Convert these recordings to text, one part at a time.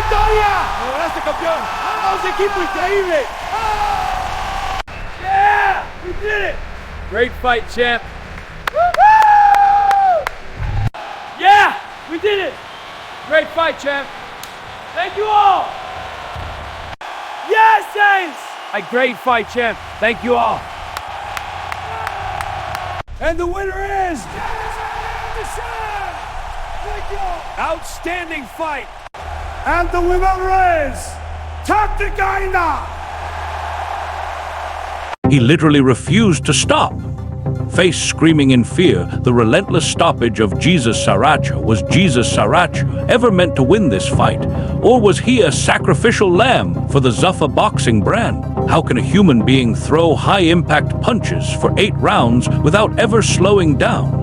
victoria! ¡Me lograste, campeón! ¡Vamos, equipo increíble! Yeah! We did it! Great fight, champ. Woo-hoo! Yeah! We did it! Great fight, champ. Thank you all! Yes, Saints! A great fight, champ. Thank you all. And the winner is... Thank you all! Outstanding fight. And the winner is... Tacticaina! He literally refused to stop. Face screaming in fear, the relentless stoppage of Jesus Saracho. Was Jesus Saracho ever meant to win this fight? Or was he a sacrificial lamb for the Zuffa Boxing brand? How can a human being throw high-impact punches for 8 rounds without ever slowing down?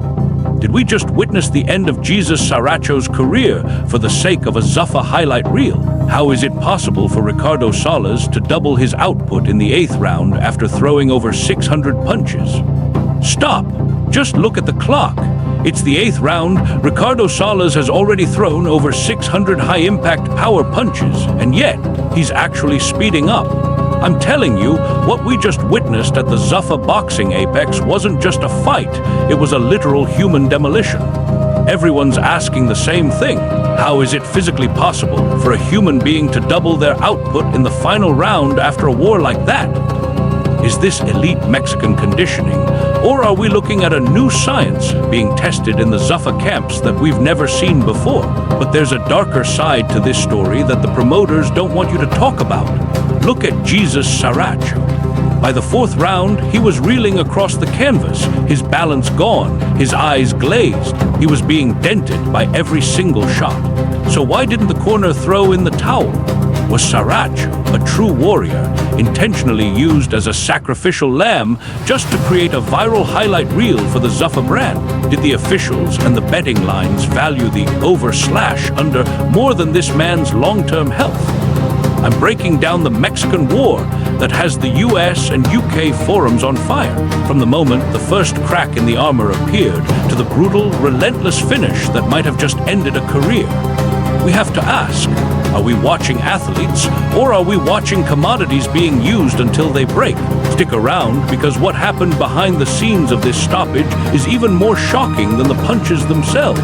Did we just witness the end of Jesus Saracho's career for the sake of a Zuffa highlight reel? How is it possible for Ricardo Salas to double his output in the 8th round after throwing over 600 punches? Stop! Just look at the clock. It's the 8th round. Ricardo Salas has already thrown over 600 high-impact power punches, and yet he's actually speeding up. I'm telling you, what we just witnessed at the Zuffa Boxing Apex wasn't just a fight, it was a literal human demolition. Everyone's asking the same thing. How is it physically possible for a human being to double their output in the final round after a war like that? Is this elite Mexican conditioning, or are we looking at a new science being tested in the Zuffa camps that we've never seen before? But there's a darker side to this story that the promoters don't want you to talk about. Look at Jesus Saracho. By the 4th round, he was reeling across the canvas, his balance gone, his eyes glazed. He was being dented by every single shot. So why didn't the corner throw in the towel? Was Saracho, a true warrior, intentionally used as a sacrificial lamb just to create a viral highlight reel for the Zuffa brand? Did the officials and the betting lines value the over/slash under more than this man's long-term health? I'm breaking down the Mexican war that has the US and UK forums on fire, from the moment the first crack in the armor appeared to the brutal, relentless finish that might have just ended a career. We have to ask, are we watching athletes, or are we watching commodities being used until they break? Stick around, because what happened behind the scenes of this stoppage is even more shocking than the punches themselves.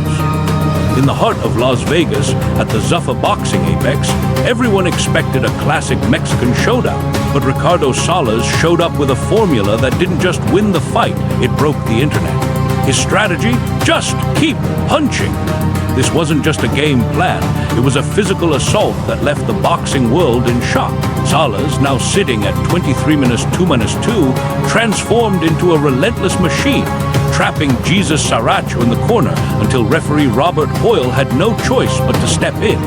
In the heart of Las Vegas, at the Zuffa Boxing Apex, everyone expected a classic Mexican showdown. But Ricardo Salas showed up with a formula that didn't just win the fight, it broke the internet. His strategy? Just keep punching. This wasn't just a game plan, it was a physical assault that left the boxing world in shock. Salas, now sitting at 23-2-2, transformed into a relentless machine, trapping Jesus Saracho in the corner until referee Robert Hoyle had no choice but to step in.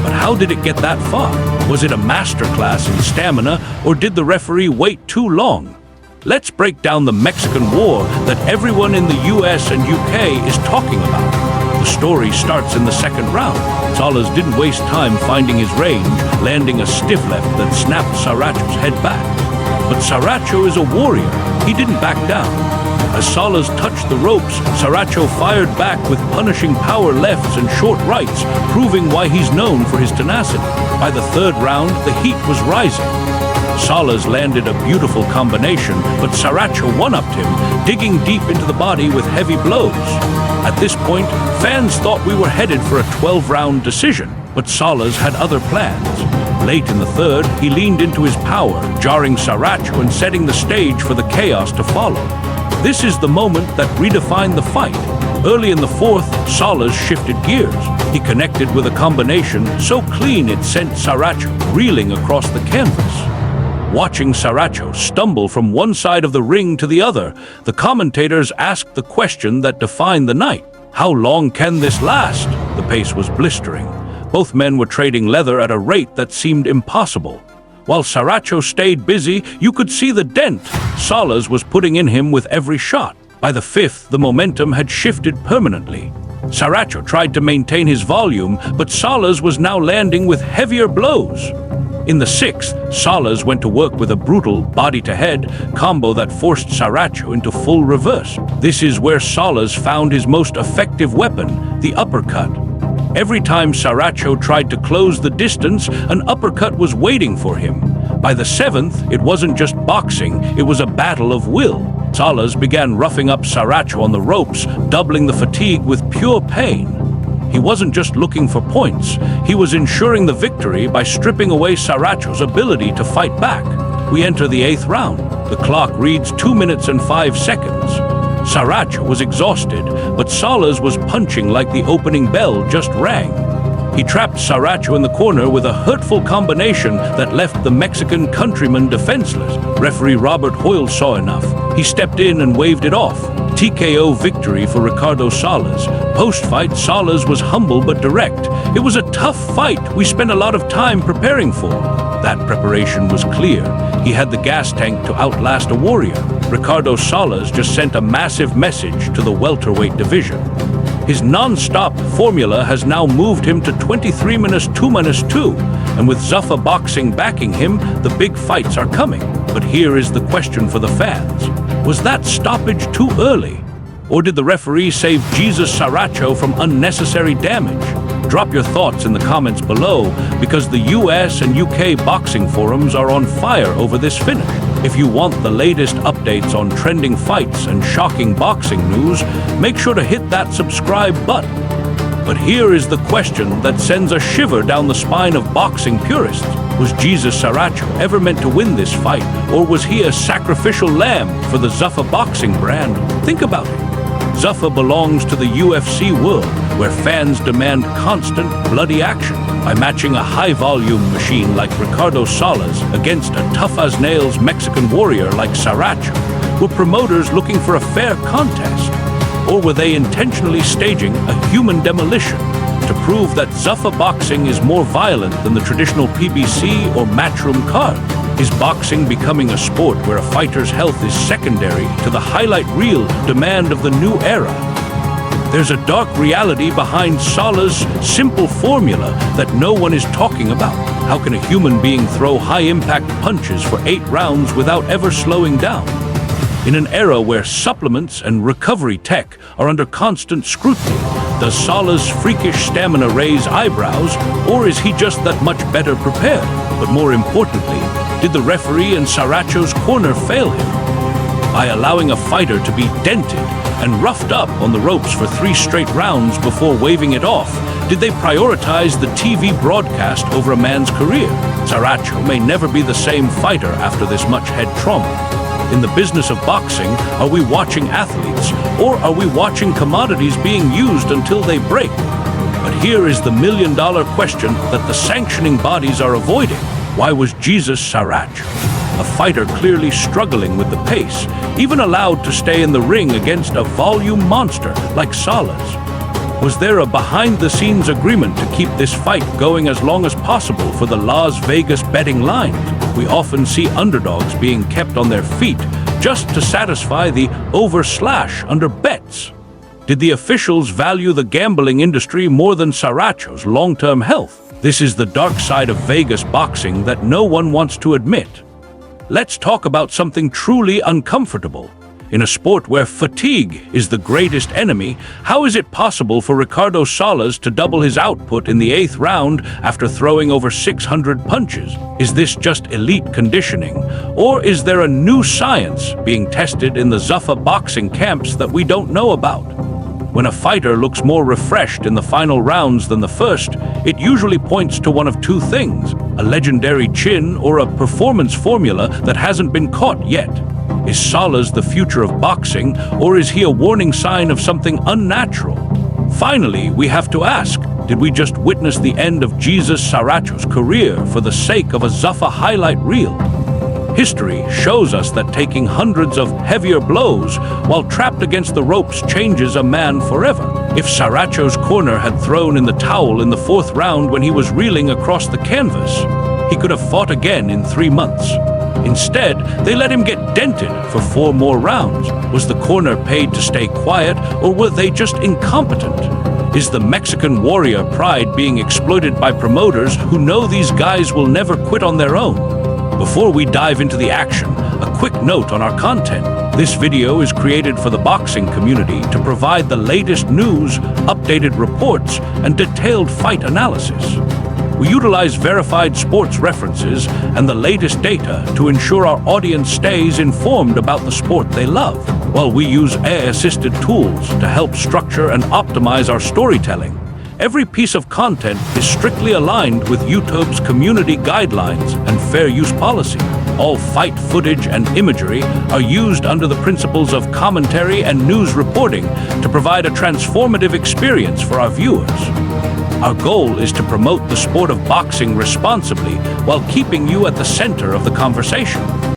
But how did it get that far? Was it a masterclass in stamina, or did the referee wait too long? Let's break down the Mexican war that everyone in the US and UK is talking about. The story starts in the 2nd round. Salas didn't waste time finding his range, landing a stiff left that snapped Saracho's head back. But Saracho is a warrior. He didn't back down. As Salas touched the ropes, Saracho fired back with punishing power lefts and short rights, proving why he's known for his tenacity. By the 3rd round, the heat was rising. Salas landed a beautiful combination, but Saracho one-upped him, digging deep into the body with heavy blows. At this point, fans thought we were headed for a 12-round decision, but Salas had other plans. Late in the 3rd, he leaned into his power, jarring Saracho and setting the stage for the chaos to follow. This is the moment that redefined the fight. Early in the 4th, Salas shifted gears. He connected with a combination so clean it sent Saracho reeling across the canvas. Watching Saracho stumble from one side of the ring to the other, the commentators asked the question that defined the night. How long can this last? The pace was blistering. Both men were trading leather at a rate that seemed impossible. While Saracho stayed busy, you could see the dent Salas was putting in him with every shot. By the 5th, the momentum had shifted permanently. Saracho tried to maintain his volume, but Salas was now landing with heavier blows. In the 6th, Salas went to work with a brutal body-to-head combo that forced Saracho into full reverse. This is where Salas found his most effective weapon, the uppercut. Every time Saracho tried to close the distance, an uppercut was waiting for him. By the seventh, it wasn't just boxing, it was a battle of will. Salas began roughing up Saracho on the ropes, doubling the fatigue with pure pain. He wasn't just looking for points, he was ensuring the victory by stripping away Saracho's ability to fight back. We enter the 8th round. The clock reads 2 minutes and 5 seconds. Saracho was exhausted, but Salas was punching like the opening bell just rang. He trapped Saracho in the corner with a hurtful combination that left the Mexican countryman defenseless. Referee Robert Hoyle saw enough. He stepped in and waved it off. TKO victory for Ricardo Salas. Post-fight, Salas was humble but direct. It was a tough fight we spent a lot of time preparing for. That preparation was clear. He had the gas tank to outlast a warrior. Ricardo Salas just sent a massive message to the welterweight division. His non-stop formula has now moved him to 23-2-2, and with Zuffa Boxing backing him, the big fights are coming. But here is the question for the fans. Was that stoppage too early? Or did the referee save Jesus Saracho from unnecessary damage? Drop your thoughts in the comments below, because the US and UK boxing forums are on fire over this finish. If you want the latest updates on trending fights and shocking boxing news, make sure to hit that subscribe button. But here is the question that sends a shiver down the spine of boxing purists. Was Jesus Saracho ever meant to win this fight, or was he a sacrificial lamb for the Zuffa Boxing brand? Think about it. Zuffa belongs to the UFC world, where fans demand constant, bloody action. By matching a high-volume machine like Ricardo Salas against a tough-as-nails Mexican warrior like Saracho, were promoters looking for a fair contest? Or were they intentionally staging a human demolition to prove that Zuffa Boxing is more violent than the traditional PBC or Matchroom card? Is boxing becoming a sport where a fighter's health is secondary to the highlight reel demand of the new era? There's a dark reality behind Salas' simple formula that no one is talking about. How can a human being throw high-impact punches for 8 rounds without ever slowing down? In an era where supplements and recovery tech are under constant scrutiny, does Salas' freakish stamina raise eyebrows, or is he just that much better prepared? But more importantly, did the referee in Saracho's corner fail him? By allowing a fighter to be dented and roughed up on the ropes for 3 straight rounds before waving it off, did they prioritize the TV broadcast over a man's career? Saracho may never be the same fighter after this much head trauma. In the business of boxing, are we watching athletes, or are we watching commodities being used until they break? But here is the million-dollar question that the sanctioning bodies are avoiding. Why was Jesus Saracho, a fighter clearly struggling with the pace, even allowed to stay in the ring against a volume monster like Salas? Was there a behind-the-scenes agreement to keep this fight going as long as possible for the Las Vegas betting lines? We often see underdogs being kept on their feet just to satisfy the overslash under bets. Did the officials value the gambling industry more than Saracho's long-term health? This is the dark side of Vegas boxing that no one wants to admit. Let's talk about something truly uncomfortable. In a sport where fatigue is the greatest enemy, how is it possible for Ricardo Salas to double his output in the 8th round after throwing over 600 punches? Is this just elite conditioning, or is there a new science being tested in the Zuffa Boxing camps that we don't know about? When a fighter looks more refreshed in the final rounds than the first, it usually points to one of 2 things: a legendary chin or a performance formula that hasn't been caught yet. Is Salas the future of boxing, or is he a warning sign of something unnatural? Finally, we have to ask, did we just witness the end of Jesus Saracho's career for the sake of a Zuffa highlight reel? History shows us that taking hundreds of heavier blows while trapped against the ropes changes a man forever. If Saracho's corner had thrown in the towel in the 4th round when he was reeling across the canvas, he could have fought again in 3 months. Instead, they let him get dented for 4 more rounds. Was the corner paid to stay quiet, or were they just incompetent? Is the Mexican warrior pride being exploited by promoters who know these guys will never quit on their own? Before we dive into the action, a quick note on our content. This video is created for the boxing community to provide the latest news, updated reports, and detailed fight analysis. We utilize verified sports references and the latest data to ensure our audience stays informed about the sport they love, while we use AI-assisted tools to help structure and optimize our storytelling. Every piece of content is strictly aligned with YouTube's community guidelines and fair use policy. All fight footage and imagery are used under the principles of commentary and news reporting to provide a transformative experience for our viewers. Our goal is to promote the sport of boxing responsibly while keeping you at the center of the conversation.